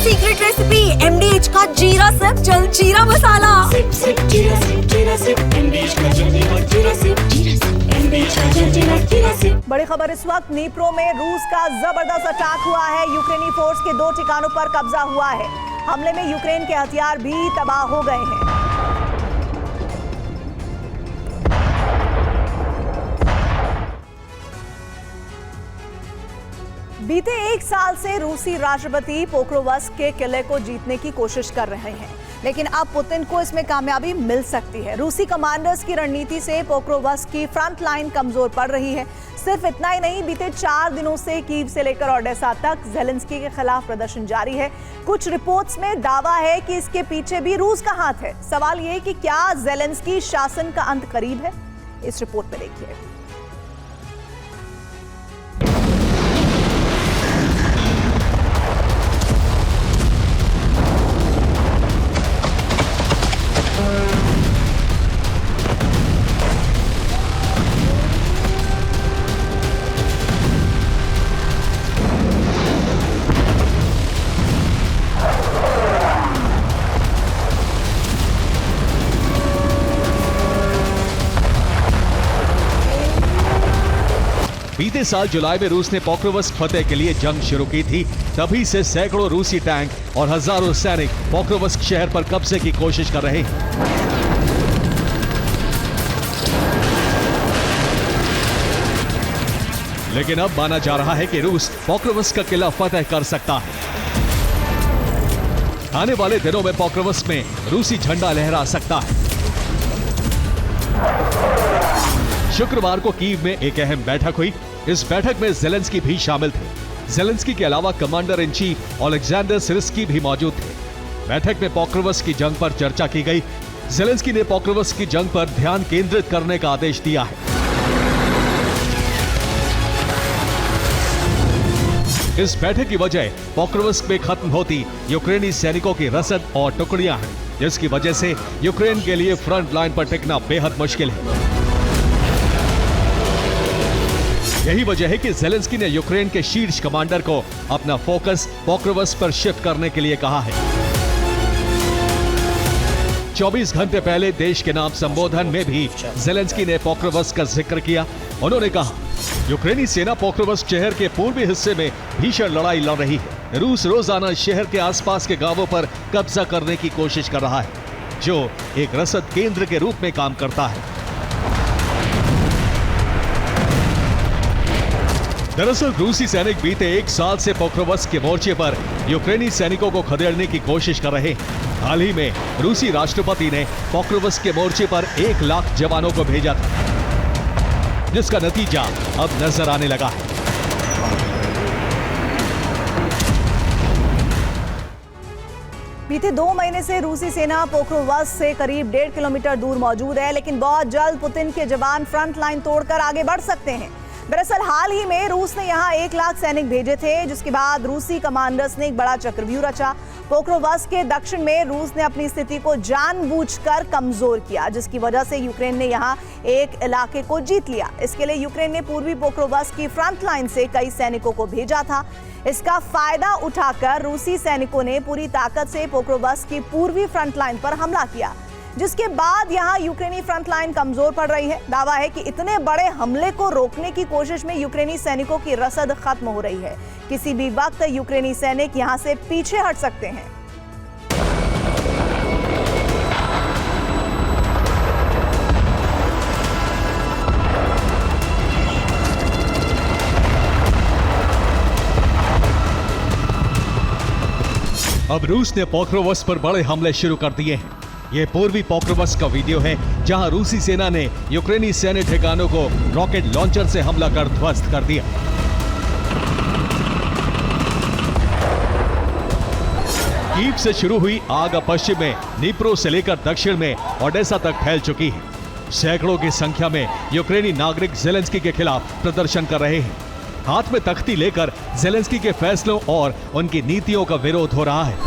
Secret recipe MDH का जीरा SIP जल जीरा मसाला। सिप सिप जीरा सिप MDH का जल जीरा सिप। बड़ी खबर इस वक्त नीप्रो में रूस का जबरदस्त अटैक हुआ है। यूक्रेनी फोर्स के 2 ठिकानों पर कब्जा हुआ है। हमले में यूक्रेन के हथियार भी तबाह हो गए हैं। बीते 1 साल से रूसी राष्ट्रपति पोक्रोवस्क के किले को जीतने की कोशिश कर रहे हैं, लेकिन अब पुतिन को इसमें कामयाबी मिल सकती है। रूसी कमांडर्स की रणनीति से पोक्रोवस्क की फ्रंट लाइन कमजोर पड़ रही है। सिर्फ इतना ही नहीं, बीते 4 दिनों से कीव से लेकर ओडेसा तक जेलेंस्की के खिलाफ प्रदर्शन जारी है। कुछ रिपोर्ट्स में दावा है कि इसके पीछे भी रूस का हाथ है। सवाल यह कि क्या जेलेंस्की शासन का अंत करीब है? इस रिपोर्ट में देखिए। बीते साल जुलाई में रूस ने पोक्रोवस्क फतेह के लिए जंग शुरू की थी। तभी से सैकड़ों रूसी टैंक और हजारों सैनिक पोक्रोवस्क शहर पर कब्जे की कोशिश कर रहे हैं। लेकिन अब माना जा रहा है कि रूस पोक्रोवस्क का किला फतेह कर सकता है। आने वाले दिनों में पोक्रोवस्क में रूसी झंडा लहरा सकता है। शुक्रवार को कीव में एक अहम बैठक हुई। इस बैठक में जेलेंस्की भी शामिल थे। जेलेंस्की के अलावा कमांडर इन चीफ ओलेक्जेंडर सिर्स्की भी मौजूद थे। बैठक में पोक्रोवस्क की जंग पर चर्चा की गई। जेलेंस्की ने पोक्रोवस्क की जंग पर ध्यान केंद्रित करने का आदेश दिया है। इस बैठक की वजह पोक्रोवस्क में खत्म होती यूक्रेनी सैनिकों की रसद और टुकड़ियां हैं, जिसकी वजह से यूक्रेन के लिए फ्रंट लाइन पर टिकना बेहद मुश्किल है। यही वजह है कि जेलेंस्की ने यूक्रेन के शीर्ष कमांडर को अपना फोकस पोक्रोवस्क पर शिफ्ट करने के लिए कहा है। 24 घंटे पहले देश के नाम संबोधन में भी जेलेंस्की ने पोक्रोवस्क का जिक्र किया। उन्होंने कहा, यूक्रेनी सेना पोक्रोवस्क शहर के पूर्वी हिस्से में भीषण लड़ाई लड़ रही है। रूस रोजाना शहर के आसपास के गांवों पर कब्जा करने की कोशिश कर रहा है, जो एक रसद केंद्र के रूप में काम करता है। दरअसल रूसी सैनिक बीते 1 साल से पोक्रोवस्क के मोर्चे पर यूक्रेनी सैनिकों को खदेड़ने की कोशिश कर रहे हैं। हाल ही में रूसी राष्ट्रपति ने पोक्रोवस्क के मोर्चे पर 1 लाख जवानों को भेजा था, जिसका नतीजा अब नजर आने लगा है। बीते 2 महीने से रूसी सेना पोक्रोवस्क से करीब 1.5 किलोमीटर दूर मौजूद है, लेकिन बहुत जल्द पुतिन के जवान फ्रंट लाइन तोड़कर आगे बढ़ सकते हैं। दरअसल हाल ही में रूस ने यहां 1 लाख सैनिक भेजे थे, जिसके बाद रूसी कमांडर्स ने एक बड़ा चक्रव्यूह रचा। पोक्रोवस्क के दक्षिण में रूस ने अपनी स्थिति को जानबूझकर कमजोर किया, जिसकी वजह से यूक्रेन ने यहां एक इलाके को जीत लिया। इसके लिए यूक्रेन ने पूर्वी पोक्रोवस्क की फ्रंट लाइन से कई सैनिकों को भेजा था। इसका फायदा उठाकर रूसी सैनिकों ने पूरी ताकत से पोक्रोवस्क की पूर्वी फ्रंट लाइन पर हमला किया, जिसके बाद यहां यूक्रेनी फ्रंट लाइन कमजोर पड़ रही है। दावा है कि इतने बड़े हमले को रोकने की कोशिश में यूक्रेनी सैनिकों की रसद खत्म हो रही है। किसी भी वक्त यूक्रेनी सैनिक यहां से पीछे हट सकते हैं। अब रूस ने पोक्रोवस्क पर बड़े हमले शुरू कर दिए हैं। यह पूर्वी पोक्रोवस्क का वीडियो है, जहां रूसी सेना ने यूक्रेनी सैन्य ठिकानों को रॉकेट लॉन्चर से हमला कर ध्वस्त कर दिया। कीव से शुरू हुई आग अब पश्चिम में नीप्रो से लेकर दक्षिण में ओडेसा तक फैल चुकी है। सैकड़ों की संख्या में यूक्रेनी नागरिक जेलेंस्की के खिलाफ प्रदर्शन कर रहे हैं। हाथ में तख्ती लेकर जेलेंस्की के फैसलों और उनकी नीतियों का विरोध हो रहा है।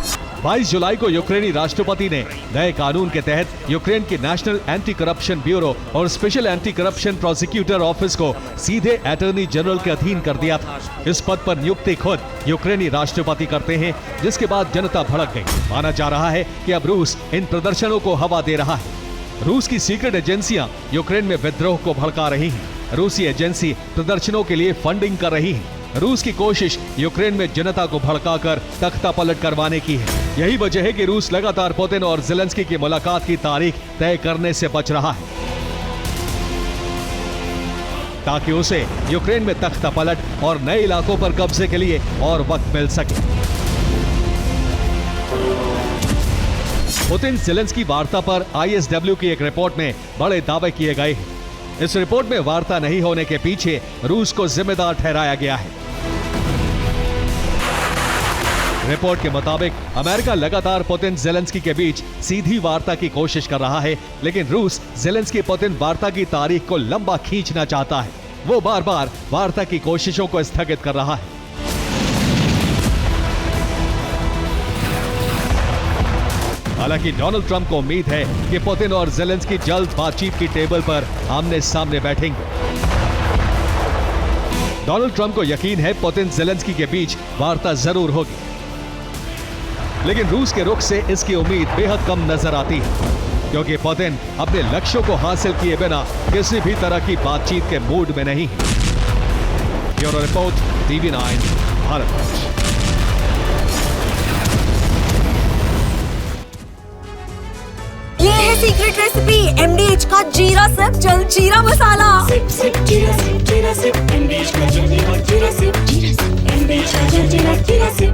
22 जुलाई को यूक्रेनी राष्ट्रपति ने नए कानून के तहत यूक्रेन की नेशनल एंटी करप्शन ब्यूरो और special anti corruption prosecutor office को सीधे अटॉर्नी जनरल के अधीन कर दिया था। इस पद पर नियुक्ति खुद यूक्रेनी राष्ट्रपति करते हैं, जिसके बाद जनता भड़क गई। माना जा रहा है कि अब रूस इन प्रदर्शनों को हवा दे रहा है। रूस की सीक्रेट एजेंसियां यूक्रेन में विद्रोह को भड़का रही हैं। रूसी एजेंसी प्रदर्शनों के लिए फंडिंग कर रही है। रूस की कोशिश यूक्रेन में जनता को भड़काकर तख्ता पलट करवाने की है। यही वजह है कि रूस लगातार पुतिन और ज़ेलेंस्की की मुलाकात की तारीख तय करने से बच रहा है, ताकि उसे यूक्रेन में तख्ता पलट और नए इलाकों पर कब्जे के लिए और वक्त मिल सके। पुतिन ज़ेलेंस्की वार्ता पर ISW की एक रिपोर्ट में बड़े दावे किए गए हैं। इस रिपोर्ट में वार्ता नहीं होने के पीछे रूस को जिम्मेदार ठहराया गया है। रिपोर्ट के मुताबिक अमेरिका लगातार पुतिन ज़ेलेंस्की के बीच सीधी वार्ता की कोशिश कर रहा है, लेकिन रूस ज़ेलेंस्की पुतिन वार्ता की तारीख को लंबा खींचना चाहता है। वो बार बार वार्ता की कोशिशों को स्थगित कर रहा है। हालांकि डोनाल्ड ट्रंप को उम्मीद है कि पुतिन और ज़ेलेंस्की जल्द बातचीत की टेबल पर आमने सामने बैठेंगे। डोनाल्ड ट्रंप को यकीन है पुतिन ज़ेलेंस्की के बीच वार्ता जरूर होगी, लेकिन रूस के रुख से इसकी उम्मीद बेहद कम नजर आती है, क्योंकि पुतिन अपने लक्ष्यों को हासिल किए बिना किसी भी तरह की बातचीत के मूड में नहीं है। Bureau report, TV9 Bharat. ये है सीक्रेट रेसिपी MDH का जीरा सिर्फ जल जीरा मसाला। सिप सिप जीरा सिप MDH का जल जीरा सिप MDH का जल जीरा सिप